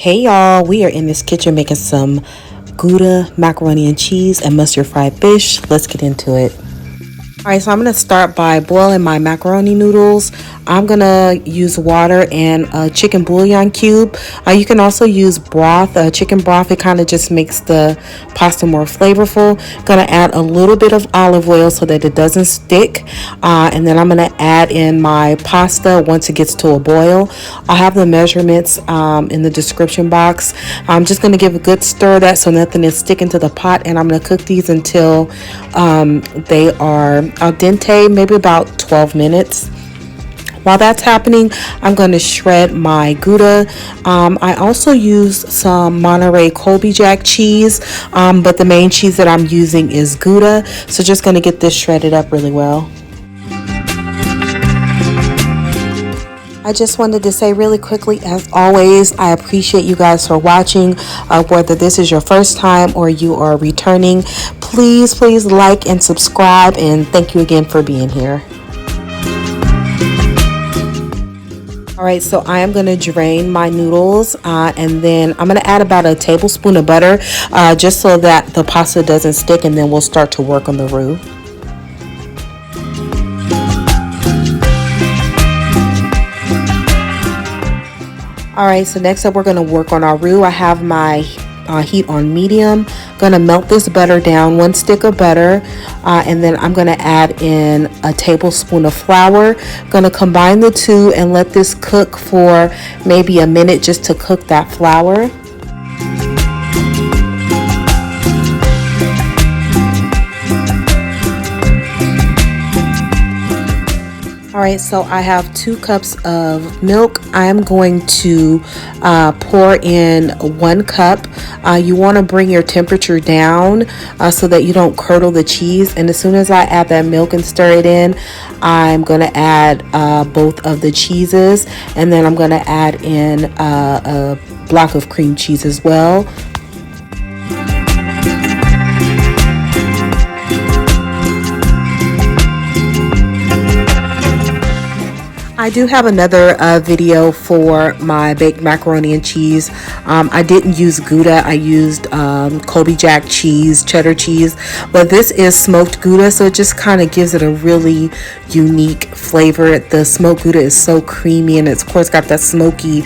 Hey y'all, we are in this kitchen making some Gouda macaroni and cheese and mustard fried fish. Let's get into it. Alright, so I'm going to start by boiling my macaroni noodles. I'm going to use water and a chicken bouillon cube. You can also use broth, chicken broth. It kind of just makes the pasta more flavorful. Going to add a little bit of olive oil so that it doesn't stick. And then I'm going to add in my pasta once it gets to a boil. I'll have the measurements in the description box. I'm just going to give a good stir of that so nothing is sticking to the pot. And I'm going to cook these until they are al dente, maybe about 12 minutes. While that's happening, I'm going to shred my Gouda. I also use some Monterey Colby Jack cheese, but the main cheese that I'm using is Gouda. So just going to get this shredded up really well. I just wanted to say really quickly, as always, I appreciate you guys for watching. Whether this is your first time or you are returning, please like and subscribe, and thank you again for being here. Alright, so I am going to drain my noodles and then I'm going to add about a tablespoon of butter just so that the pasta doesn't stick, and then we'll start to work on the roux. Alright, so next up we're going to work on our roux. I have my heat on medium. Going to melt this butter down, 1 stick of butter, and then I'm going to add in a tablespoon of flour. Going to combine the two and let this cook for maybe a minute just to cook that flour. Alright, so I have 2 cups of milk. I am going to pour in 1 cup. You want to bring your temperature down so that you don't curdle the cheese. And as soon as I add that milk and stir it in, I'm going to add both of the cheeses. And then I'm going to add in a block of cream cheese as well. I do have another video for my baked macaroni and cheese. I didn't use Gouda. I used Colby Jack cheese, cheddar cheese, but this is smoked Gouda, so it just kind of gives it a really unique flavor. The smoked Gouda is so creamy, and it's of course got that smoky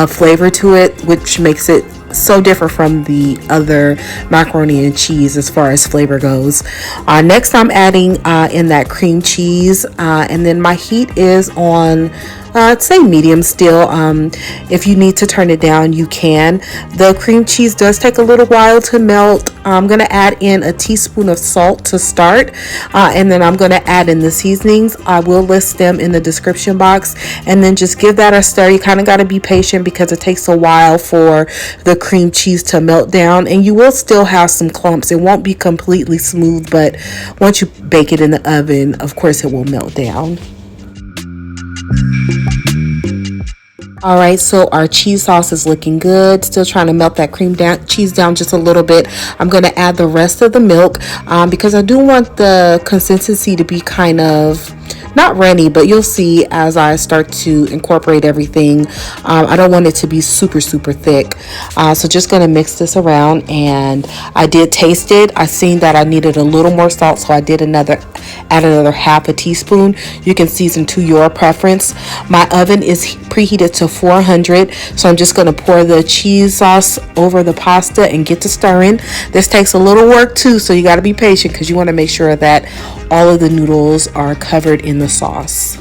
flavor to it, which makes it so different from the other macaroni and cheese as far as flavor goes. Next I'm adding in that cream cheese, and then my heat is on I'd say medium still. If you need to turn it down, you can. The cream cheese does take a little while to melt. I'm going to add in a teaspoon of salt to start, and then I'm going to add in the seasonings. I will list them in the description box, and then just give that a stir. You kind of got to be patient because it takes a while for the cream cheese to melt down, and you will still have some clumps. It won't be completely smooth, but once you bake it in the oven, of course it will melt down. Alright, so our cheese sauce is looking good. Still trying to melt that cheese down just a little bit. I'm going to add the rest of the milk because I do want the consistency to be kind of not runny, but you'll see as I start to incorporate everything. I don't want it to be super thick, so just going to mix this around. And I did taste it. I seen that I needed a little more salt, so I did add another half a teaspoon. You can season to your preference. My oven is preheated to 400, so I'm just going to pour the cheese sauce over the pasta and get to stirring. This takes a little work too, so you got to be patient because you want to make sure that all of the noodles are covered in the sauce.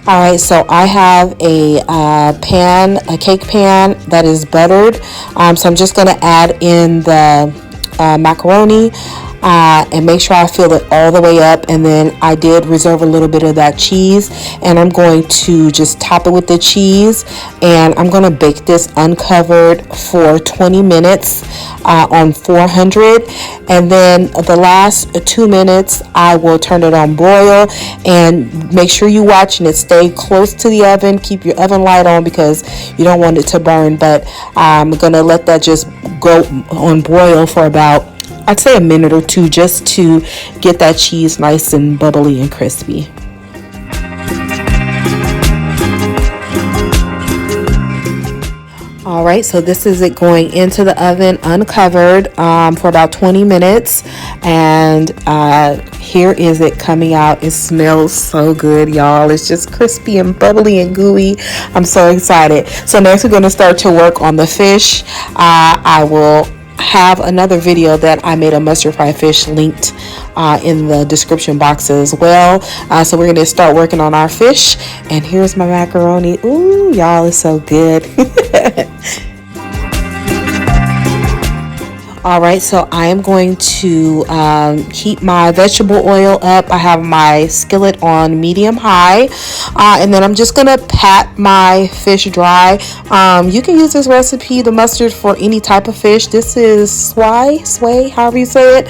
Alright, so I have a cake pan that is buttered. So I'm just going to add in the macaroni. and make sure I fill it all the way up. And then I did reserve a little bit of that cheese, and I'm going to just top it with the cheese, and I'm going to bake this uncovered for 20 minutes on 400, and then the last 2 minutes I will turn it on broil. And make sure you're watching it, stay close to the oven, keep your oven light on because you don't want it to burn. But I'm gonna let that just go on broil for about, I'd say, a minute or two, just to get that cheese nice and bubbly and crispy. All right, so this is it going into the oven uncovered for about 20 minutes, and here is it coming out. It smells so good, y'all. It's just crispy and bubbly and gooey. I'm so excited. So next we're going to start to work on the fish. I will have another video that I made a mustard fried fish linked in the description box as well. So we're going to start working on our fish, and here's my macaroni. Ooh, y'all, it's so good. All right, so I am going to heat my vegetable oil up. I have my skillet on medium high, and then I'm just gonna pat my fish dry. You can use this recipe, the mustard, for any type of fish. This is sway, however you say it.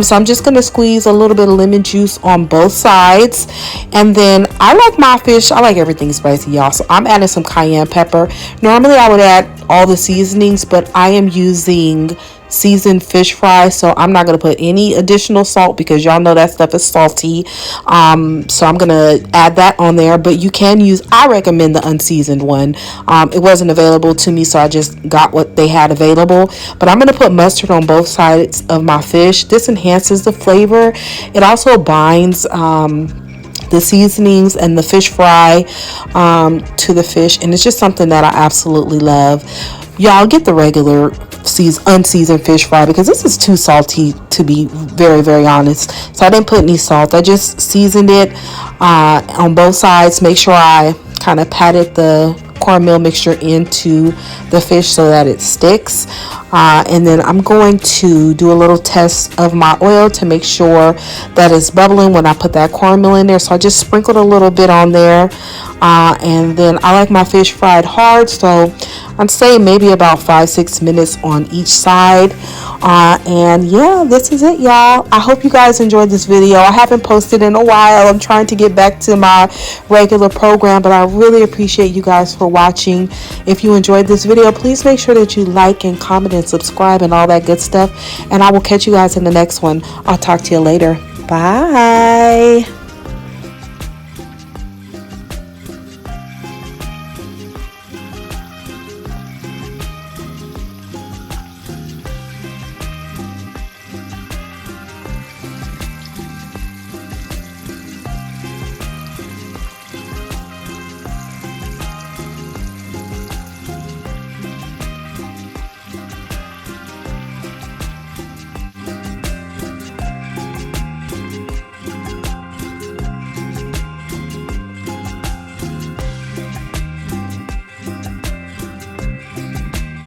So I'm just gonna squeeze a little bit of lemon juice on both sides, and then I like everything spicy, y'all. So I'm adding some cayenne pepper. Normally I would add all the seasonings, but I am using seasoned fish fry, so I'm not going to put any additional salt because y'all know that stuff is salty. So I'm going to add that on there, but you can use, I recommend the unseasoned one. It wasn't available to me, so I just got what they had available. But I'm going to put mustard on both sides of my fish. This enhances the flavor. It also binds the seasonings and the fish fry to the fish, and it's just something that I absolutely love. Y'all, get the regular unseasoned fish fry because this is too salty, to be very, very honest. So I didn't put any salt. I just seasoned it on both sides. Make sure I kind of patted the cornmeal mixture into the fish so that it sticks. And then I'm going to do a little test of my oil to make sure that it's bubbling when I put that cornmeal in there. So I just sprinkled a little bit on there. And then I like my fish fried hard, so I'd say maybe about 5-6 minutes on each side. And yeah, this is it, y'all. I hope you guys enjoyed this video. I haven't posted in a while. I'm trying to get back to my regular program, but I really appreciate you guys for watching. If you enjoyed this video, please make sure that you like and comment and subscribe and all that good stuff. And I will catch you guys in the next one. I'll talk to you later. Bye.